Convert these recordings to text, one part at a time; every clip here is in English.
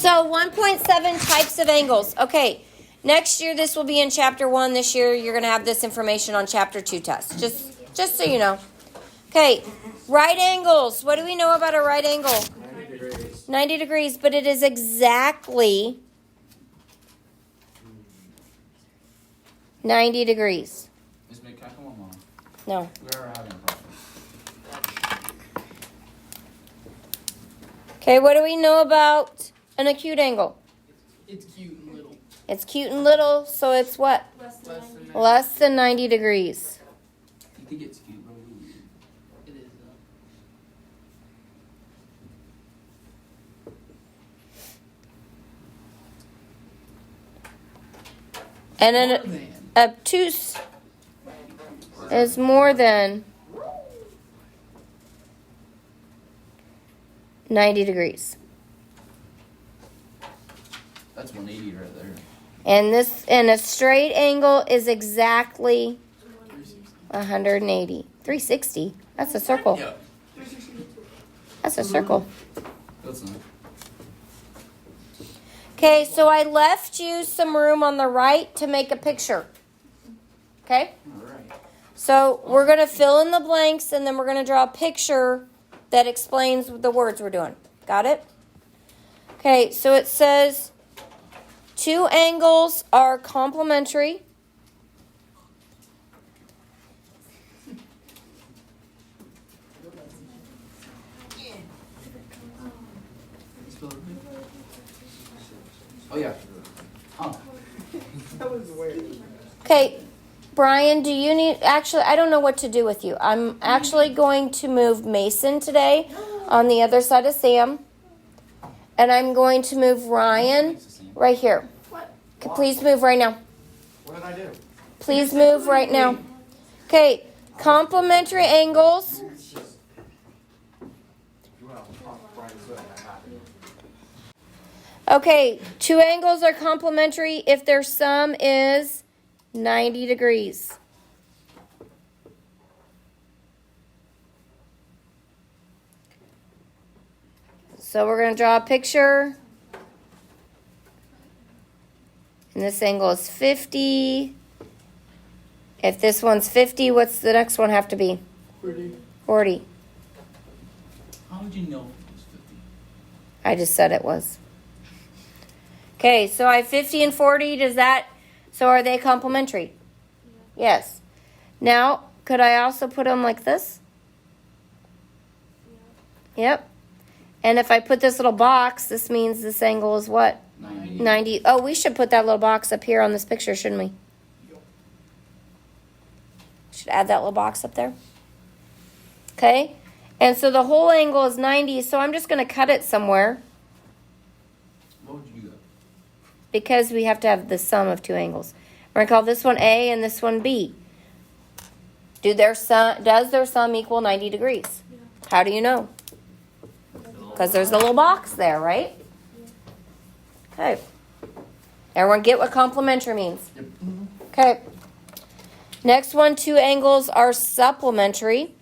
So 1.7 types of angles. Okay, next year this will be in chapter 1. This year you're going to have this information on chapter 2 test. Just so you know. Okay, right angles. What do we know about a right angle? 90 degrees. 90 degrees, but it is exactly 90 degrees. Miss May, can I come on, Mom? No. We are having a problem. Okay, what do we know about an acute angle? It's cute and little. It's cute and little, so it's what? Less than 90 degrees. You think it's cute, bro? It is And an More than. obtuse is more than 90 degrees. That's 180 right there. And a straight angle is exactly 180. 360. That's a circle. Yeah. That's a circle. That's not. Okay, so I left you some room on the right to make a picture. Okay? Alright. So we're going to fill in the blanks and then we're going to draw a picture that explains the words we're doing. Got it? Okay, so it says two angles are complementary. Oh, yeah. Oh. That was weird. Okay, Brian, do you need, actually, I don't know what to do with you. I'm actually going to move Mason today on the other side of Sam. And I'm going to move Ryan right here. Okay, please move right now. What did I do? Please move right now. Okay, complementary angles. Well, Brian's good. I'm happy. Okay, two angles are complementary if their sum is 90 degrees. So we're going to draw a picture. And this angle is 50. If this one's 50, what's the next one have to be? 40. How would you know if it was 50? I just said it was. Okay, so I have 50 and 40. So are they complementary? Yes. Now, could I also put them like this? Yep. And if I put this little box, this means this angle is what? 90. 90. Oh, we should put that little box up here on this picture, shouldn't we? Should add that little box up there. Okay. And so the whole angle is 90, so I'm just going to cut it somewhere What would you do that? because we have to have the sum of two angles. We're going to call this one A and this one B. Does their sum equal 90 degrees? How do you know? Because there's a little box there, right? Okay. Everyone get what complementary means? Yep. Okay. Next one, two angles are supplementary.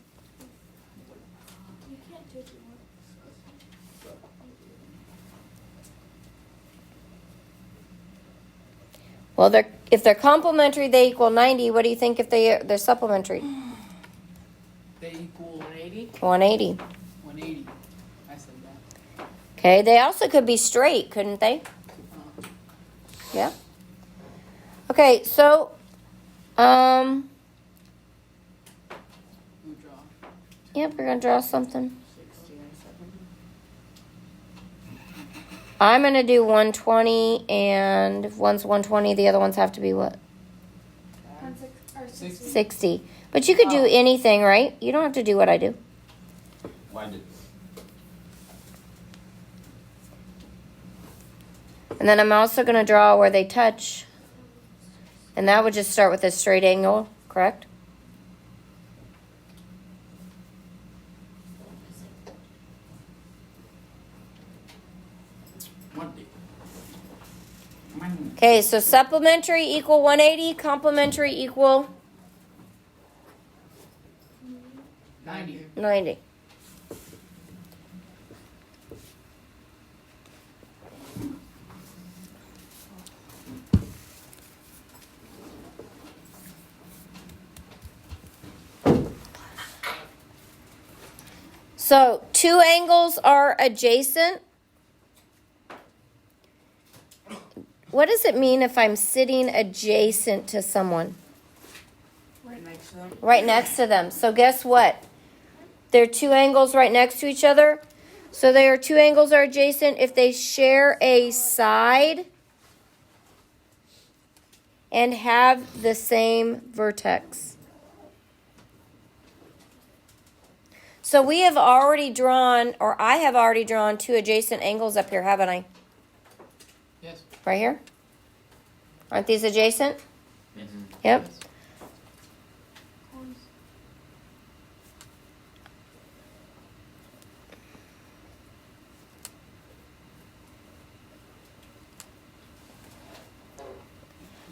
Well, if they're complementary, they equal 90. What do you think if they're supplementary? They equal 180? 180. 180. I said that. Okay, they also could be straight, couldn't they? Yeah. Okay, so, Who draw? yep, we're going to draw something. 60 and 70. I'm going to do 120, and if one's 120, the other ones have to be what? 60. 60. But you could do anything, right? You don't have to do what I do. Why did? And then I'm also going to draw where they touch. And that would just start with a straight angle, correct? What did? Okay, so supplementary equal 180, complementary equal 90. 90. So, two angles are adjacent. What does it mean if I'm sitting adjacent to someone? Right next to them. Right next to them. So, guess what? There are two angles right next to each other. So, there are two angles are adjacent if they share a side and have the same vertex. So we have already drawn, or I have already drawn two adjacent angles up here, haven't I? Yes. Right here? Aren't these adjacent? Yes. Yep. Yes.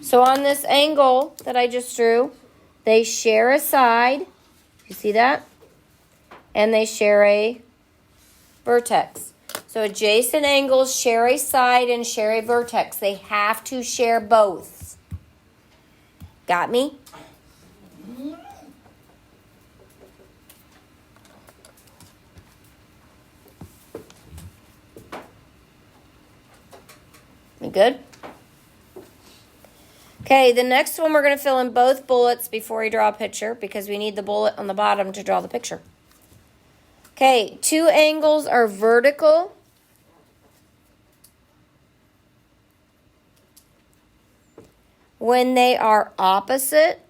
So on this angle that I just drew, they share a side. You see that? And they share a vertex. So adjacent angles share a side and share a vertex. They have to share both. Got me? We good? Okay, the next one we're going to fill in both bullets before we draw a picture because we need the bullet on the bottom to draw the picture. Okay, two angles are vertical. When they are opposite.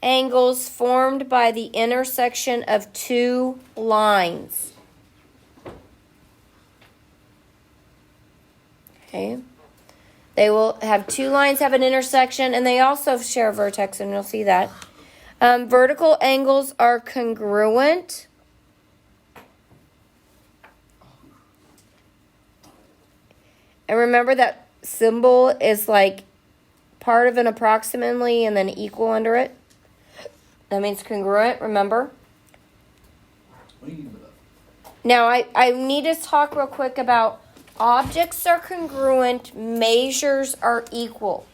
Angles formed by the intersection of two lines. Okay. They will have two lines have an intersection, and they also share a vertex, and you'll see that. Vertical angles are congruent. And remember that symbol is like part of an approximately and then equal under it. That means congruent, remember? What do you mean by that? Now, I need to talk real quick about objects are congruent, measures are equal.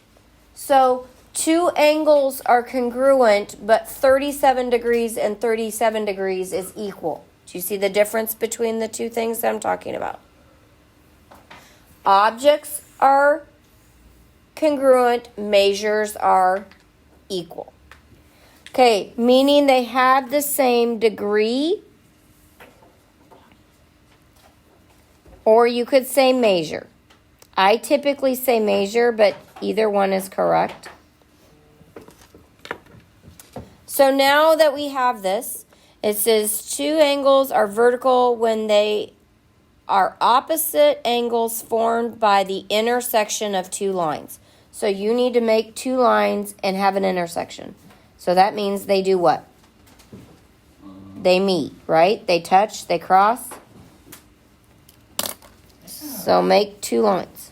So, two angles are congruent, but 37 degrees and 37 degrees is equal. Do you see the difference between the two things that I'm talking about? Objects are congruent, measures are equal. Okay, meaning they have the same degree, or you could say measure. I typically say measure, but either one is correct. So now that we have this, it says two angles are vertical when they are opposite angles formed by the intersection of two lines. So you need to make two lines and have an intersection. So that means they do what? They meet, right? They touch, they cross. So make two lines.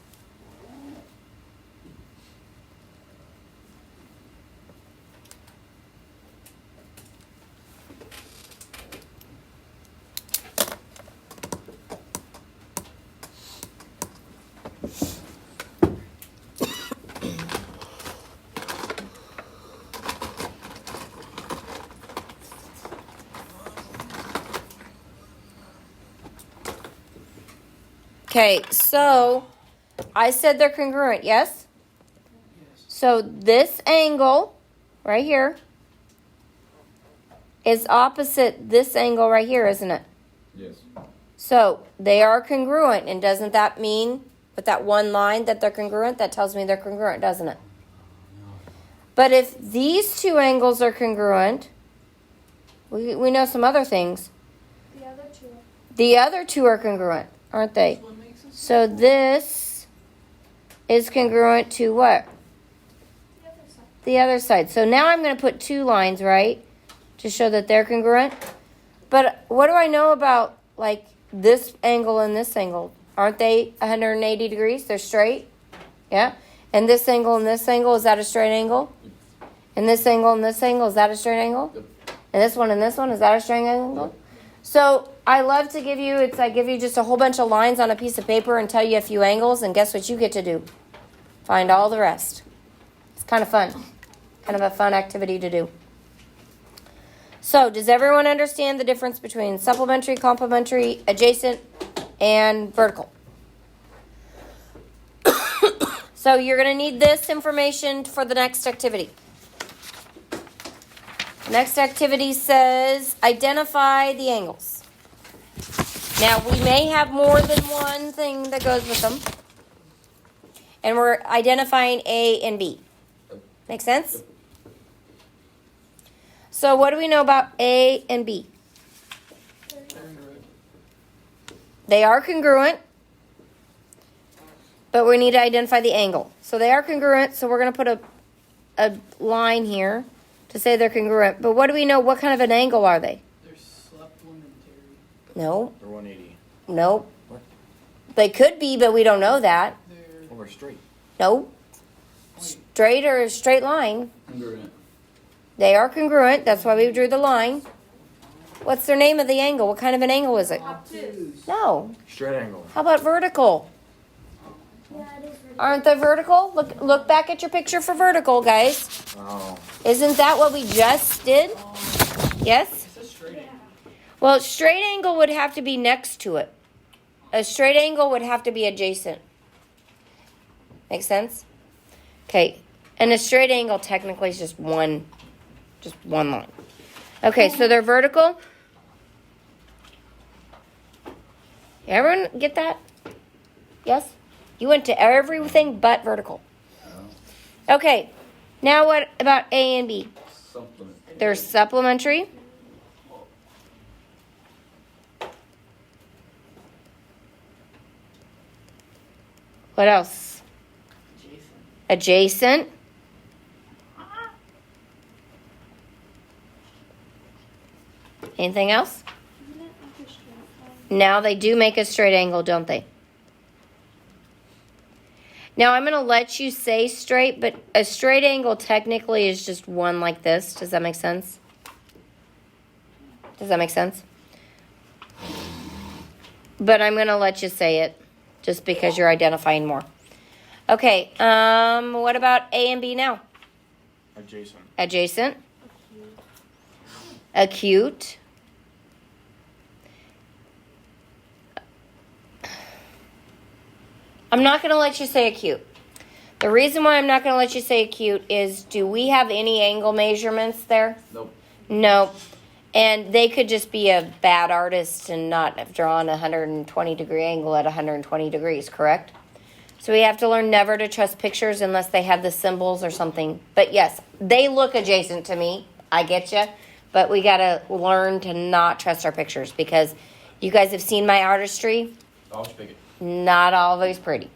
Okay, so I said they're congruent, yes? Yes. So this angle right here is opposite this angle right here, isn't it? Yes. So they are congruent, and doesn't that mean with that one line that they're congruent? That tells me they're congruent, doesn't it? But if these two angles are congruent, we know some other things. The other two are congruent, aren't they? That's what makes us So this is congruent to what? The other side. So now I'm going to put two lines, right? To show that they're congruent. But what do I know about, like, this angle and this angle? Aren't they 180 degrees? They're straight? Yeah? And this angle and this angle, is that a straight angle? And this angle and this angle, is that a straight angle? Yep. And this one and this one, is that a straight angle? So I love to give you, I give you just a whole bunch of lines on a piece of paper and tell you a few angles, and guess what you get to do? Find all the rest. It's kind of fun. Kind of a fun activity to do. So, does everyone understand the difference between supplementary, complementary, adjacent, and vertical? So, you're going to need this information for the next activity. Next activity says identify the angles. Now, we may have more than one thing that goes with them. And we're identifying A and B. Make sense? So what do we know about A and B? They are congruent, but we need to identify the angle. So they are congruent, so we're going to put a line here to say they're congruent. But what do we know? What kind of an angle are they? They're supplementary. No. They're 180. Nope. What? They could be, but we don't know that. They're Or straight. Nope. Straight or a straight line. Congruent. They are congruent. That's why we drew the line. What's their name of the angle? What kind of an angle is it? obtuse. No. Straight angle. How about vertical? Aren't they vertical? Look back at your picture for vertical, guys. Oh. Isn't that what we just did? Yes? It's a straight angle. Well, straight angle would have to be next to it. A straight angle would have to be adjacent. Make sense? Okay. And a straight angle technically is just one line. Okay, so they're vertical. Everyone get that? Yes? You went to everything but vertical. Okay. Now what about A and B? Supplement. They're supplementary. What else? Adjacent. Adjacent. Anything else? Now they do make a straight angle, don't they? Now I'm going to let you say straight, but a straight angle technically is just one like this. Does that make sense? Does that make sense? But I'm going to let you say it just because you're identifying more. Okay, what about A and B now? Adjacent. Adjacent. Acute. I'm not going to let you say acute. The reason why I'm not going to let you say acute is, do we have any angle measurements there? Nope. No. And they could just be a bad artist and not have drawn a 120 degree angle at 120 degrees, correct? So we have to learn never to trust pictures unless they have the symbols or something. But yes, they look adjacent to me. I get you. But we got to learn to not trust our pictures because you guys have seen my artistry. I'll pick it. Not always pretty.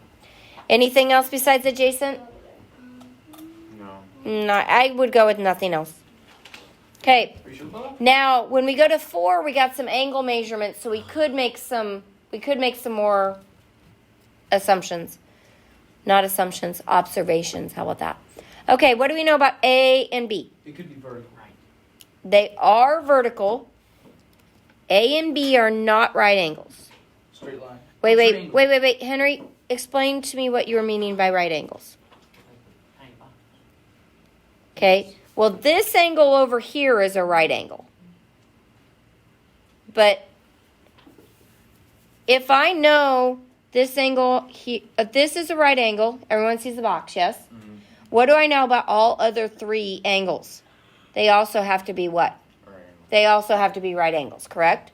Anything else besides adjacent? No. No, I would go with nothing else. Okay. Are you sure about Now, when we go to 4, we got some angle measurements, so we could make some more assumptions. Not assumptions, observations. How about that? Okay, what do we know about A and B? that? It could be vertical. They are vertical. A and B are not right angles. Straight line. Wait. Henry, explain to me what you were meaning by right angles. Okay. Well, this angle over here is a right angle. But if I know this angle, if this is a right angle, everyone sees the box, yes? Mm-hmm. What do I know about all other 3 angles? They also have to be what? Right. They also have to be right angles, correct?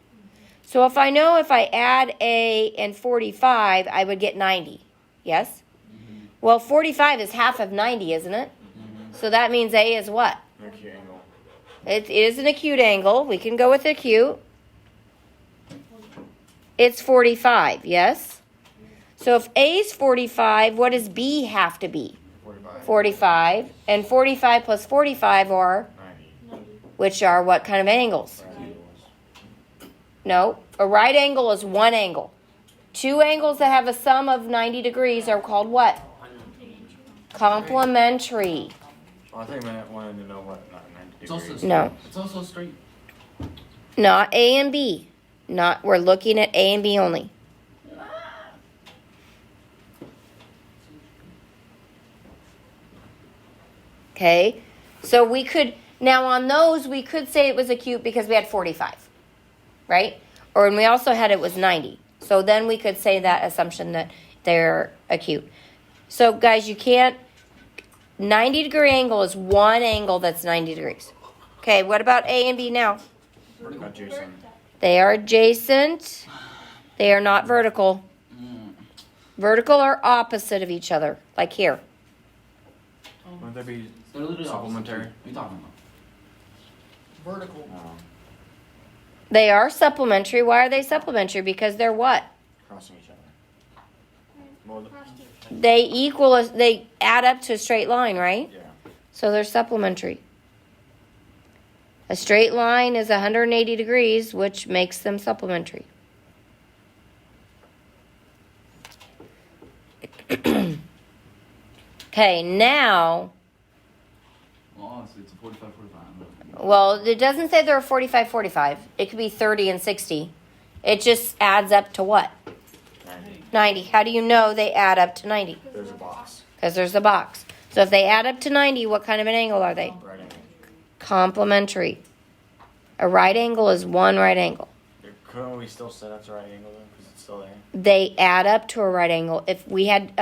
So if I know if I add A and 45, I would get 90, yes? Mm-hmm. Well, 45 is half of 90, isn't it? Mm-hmm. So that means A is what? Acute angle. It is an acute angle. We can go with acute. It's 45, yes? So if A is 45, what does B have to be? 45. 45. And 45 plus 45 are, 90. which are what kind of angles? Right. No, a right angle is one angle. 2 angles that have a sum of 90 degrees are called what? Complementary. Well, I think I wanted to know what, not 90 It's also degrees. straight. No. It's also straight. Not A and B. We're looking at A and B only. Okay. So we could, now on those, we could say it was acute because we had 45, right? Or, and we also had it was 90. So then we could say that assumption that they're acute. So guys, you can't, 90-degree angle is one angle that's 90 degrees. Okay, what about A and B now? Adjacent. They are adjacent. They are not vertical. Vertical are opposite of each other, like here. Wouldn't there be They're literally supplementary? What are you talking about? Vertical. No, They are supplementary. Why are they supplementary? Because they're what? crossing each other. Well, They equal, they add up to a straight line, right? yeah. So they're supplementary. A straight line is 180 degrees, which makes them supplementary. Okay, now, Well, honestly, it's a 45, 45. well, it doesn't say they're a 45, 45. It could be 30 and 60. It just adds up to what? 90. 90. How do you know they add up to 90? There's a box. Because there's a box. So if they add up to 90, what kind of an angle are they? Right angle. Complementary. A right angle is one right angle. Couldn't we still say that's a right angle then? Because it's still there. They add up to a right angle. If we had,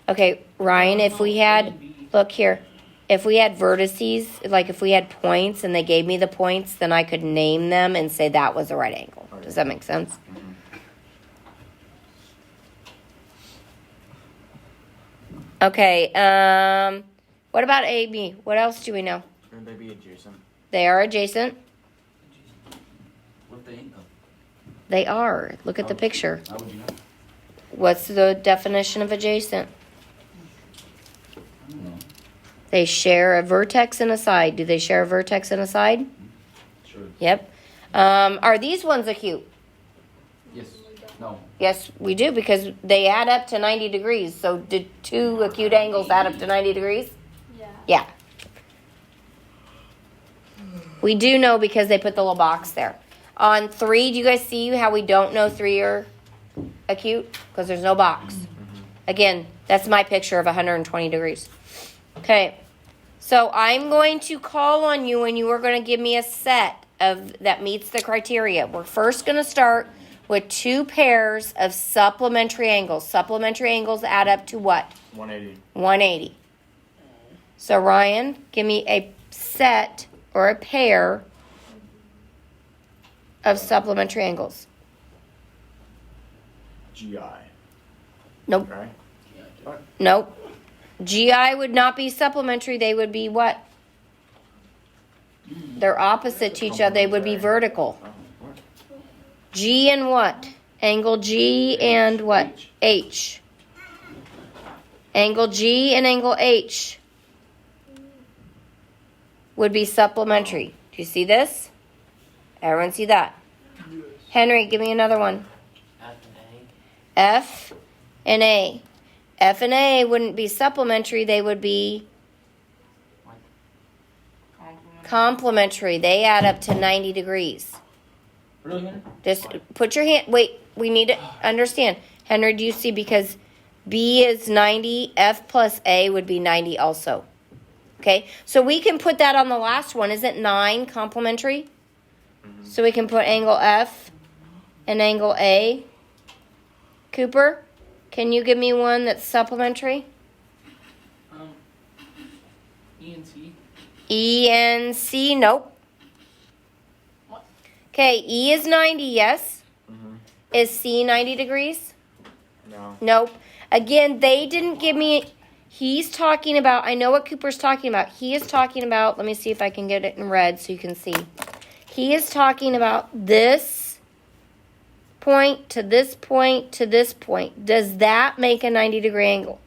okay, Ryan, if we had, look here, if we had vertices, like if we had points and they gave me the points, then I could name them and say that was a right angle. Does that make sense? Okay, what about A, B? What else do we know? Couldn't they be adjacent? They are adjacent. What if they ain't though? They are. Look at the picture. How would you know? What's the definition of adjacent? I don't know. They share a vertex and a side. Do they share a vertex and a side? Sure. Yep. Are these ones acute? Yes. No. Yes, we do, because they add up to 90 degrees. So did two acute angles add up to 90 degrees? Yeah. Yeah. We do know because they put the little box there. On 3, do you guys see how we don't know 3 are acute? Because there's no box. Again, that's my picture of 120 degrees. Okay. So I'm going to call on you and you are going to give me a set of that meets the criteria. We're first going to start with 2 pairs of supplementary angles. Supplementary angles add up to what? 180. 180. So Ryan, give me a set or a pair of supplementary angles. GI. Nope. Right? Nope. GI would not be supplementary. They would be what? They're opposite to each other. They would be vertical. Oh, what? G and what? Angle G and what? H. Angle G and angle H would be supplementary. Do you see this? Everyone see that? Yes. Henry, give me another one. F and A. F and A. F and A wouldn't be supplementary. They would be complementary. They add up to 90 degrees. Really, Henry? Just put your hand. Wait, we need to understand. Henry, do you see? Because B is 90, F plus A would be 90 also. Okay, so we can put that on the last one. Isn't 9 complementary? So we can put angle F and angle A. Cooper, can you give me one that's supplementary? E and C. E and C, nope. What? Okay, E is 90, yes. Mm-hmm. Is C 90 degrees? No. Nope. Again, they didn't give me. He's talking about. I know what Cooper's talking about. He is talking about. Let me see if I can get it in red so you can see. He is talking about this point to this point to this point. Does that make a 90-degree angle?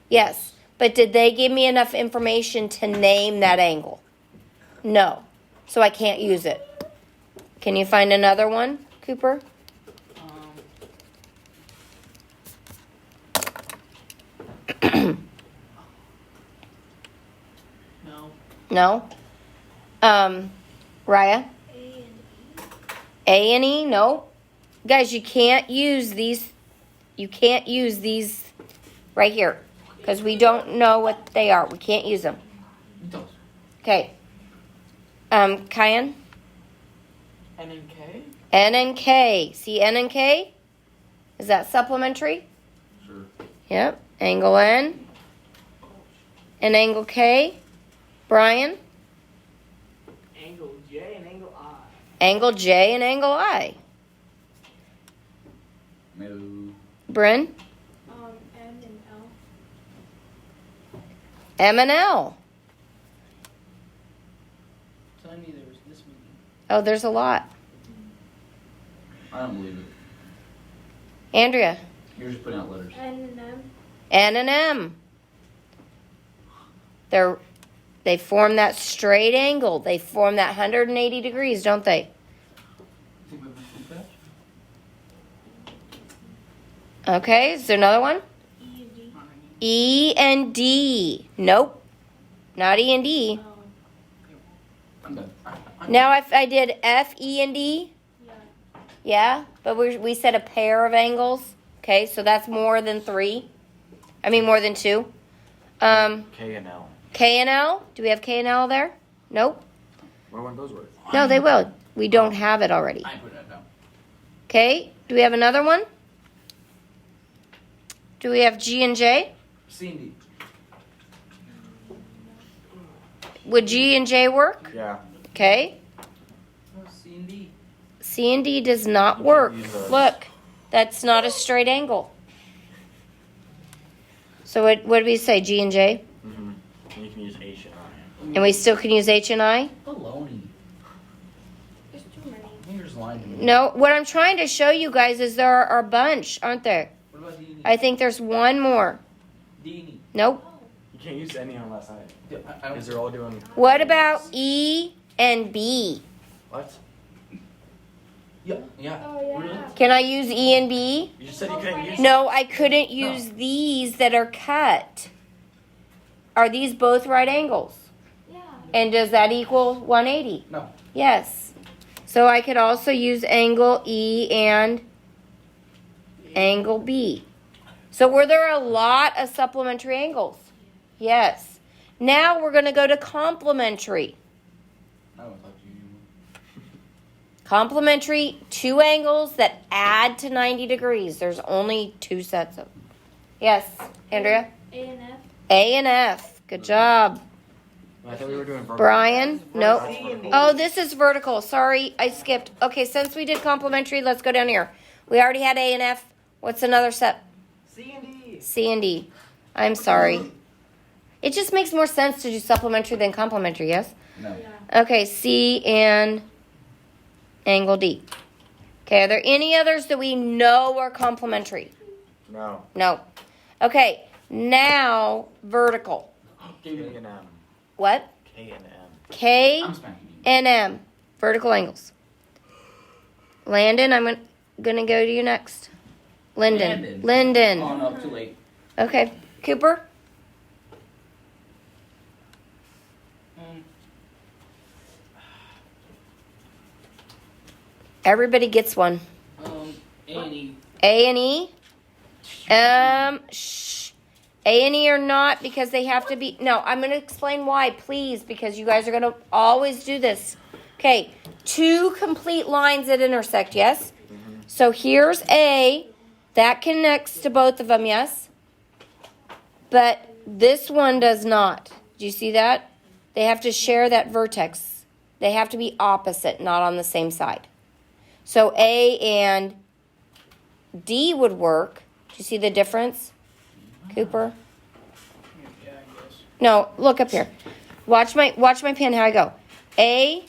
Yes. But did they give me enough information to name that angle? No. So I can't use it. Can you find another one, Cooper? No. No. Raya? A and E? No. Guys, you can't use these. You can't use these right here because we don't know what they are. We can't use them. You tell us. Okay. Cayenne? N and K? N and K. See N and K? Is that supplementary? Sure. Yep. Angle N and angle K. Brian? Angle J and angle I. Angle J and angle I. No. Bryn? M and L. M and L. Telling me there was this many. Oh, there's a lot. I don't believe it. Andrea? You're just putting out letters. N and M. N and M. They form that straight angle. They form that 180 degrees, don't they? You think we have enough to do that? Okay, is there another one? E and D. E and D. Nope. Not E and D. Oh, I'm done. Now if I did F, E, and D, yeah. yeah, but we said a pair of angles. Okay, so that's more than 3. I mean more than 2. K and L. K and L. Do we have K and L there? Nope. Where one those words? No, they will. We don't have it already. I ain't putting that down. Okay, do we have another one? Do we have G and J? C and D. Would G and J work? Yeah. Okay. Oh, C and D. C and D does not You work. can't use those. Look, that's not a straight angle. So what do we say, G and J? Mm-hmm. And you can use H and I. And we still can use H and I? Baloney. There's too many. I think you're just lying to me. No, what I'm trying to show you guys is there are a bunch, aren't there? What about D and E? I think there's one more. D and E. Nope. Oh. You can't use any on that side. Yeah, I don't. Because they're all doing What about E and B? what? Yeah. Yeah. Oh, yeah. Really? Can I use E and B? You just said you couldn't use No, I couldn't use these that are cut. Are these both right angles? Yeah. And does that equal 180? No. Yes. So I could also use angle E and angle B. So were there a lot of supplementary angles? Yes. Now we're going to go to complementary. I don't talk to you anymore. Complementary, 2 angles that add to 90 degrees. There's only 2 sets of. Yes, Andrea? A and F. A and F. Good job. I thought we were doing vertical. Brian? Nope. That's vertical. Oh, this is vertical. Sorry, I skipped. Okay, since we did complementary, let's go down here. We already had A and F. What's another set? C and D. C and D. I'm sorry. It just makes more sense to do supplementary than complementary, yes? No. Yeah. Okay, C and angle D. Okay, are there any others that we know are complementary? No. No. Okay, now vertical. K and M. What? K and M. K I'm smacking you. and M. Vertical angles. Landon, I'm gonna go to you next. Landon. Lyndon. Oh no, too late. Okay. Cooper? Everybody gets one. A and E. A and E? Shh. A and E are not because they have to be. No, I'm going to explain why, please, because you guys are going to always do this. Okay, 2 complete lines that intersect, yes? So here's A. That connects to both of them, yes? But this one does not. Do you see that? They have to share that vertex. They have to be opposite, not on the same side. So A and D would work. Do you see the difference, Cooper? Yeah, I guess. No, look up here. Watch my pen how I go. A,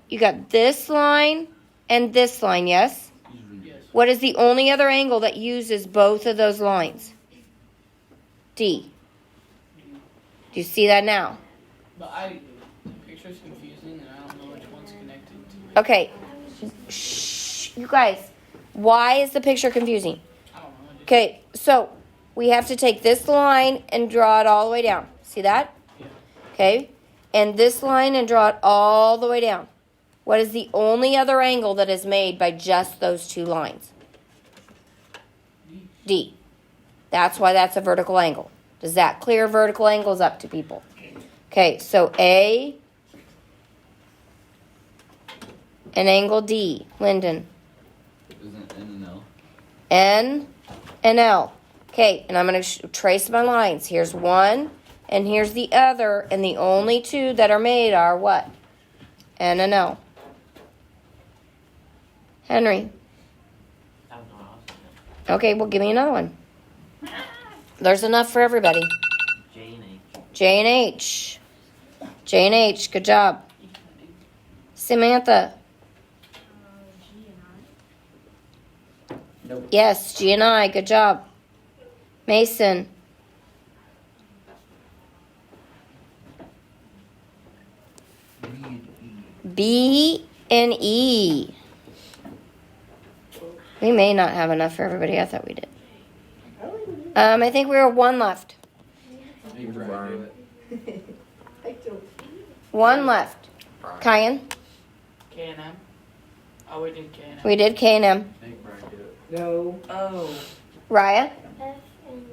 you got this line and this line, yes? Yes. What is the only other angle that uses both of those lines? D. Do you see that now? But the picture's confusing and I don't know which one's connected to it. Okay. Shh, you guys. Why is the picture confusing? I don't know. I just- Okay, so we have to take this line and draw it all the way down. See that? Yeah. Okay. And this line and draw it all the way down. What is the only other angle that is made by just those 2 lines? D. D. That's why that's a vertical angle. Does that clear vertical angles up to people? Okay, so A and angle D. Lyndon. Isn't N and L? N and L. Okay, and I'm going to trace my lines. Here's one, and here's the other, and the only two that are made are what? N and L. Henry. Okay, well, give me another one. There's enough for everybody. J and H. J and H. J and H, good job. Samantha. G and Nope. Yes, G and I, good job. Mason. B and E. We may not have enough for everybody. I thought we did. I think we were one left. Hey, Brian, do it. One left. Kyan. K and M. Oh, we did K and M. We did K and M. Hey, Brian, do it. No. Oh. Raya. F and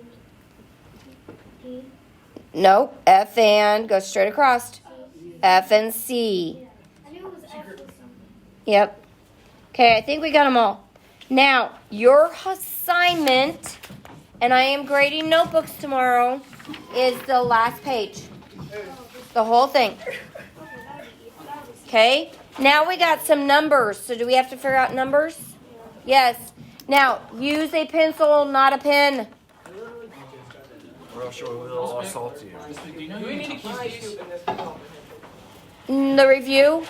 D. Nope. F and go straight across. F and C. I knew it was F or something. Yep. Okay, I think we got them all. Now, your assignment, and I am grading notebooks tomorrow, is the last page. The whole thing. Okay, that'll be easy. Okay? Now we got some numbers. So do we have to figure out numbers? Yes. Now, use a pencil, not a pen. Or else we will assault you. Do we need to keep these? The review.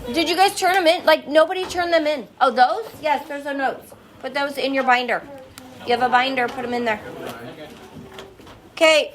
Did you guys turn them in? Like, nobody turned them in. Oh, those? Yes, those are notes. Put those in your binder. You have a binder, put them in there. Okay,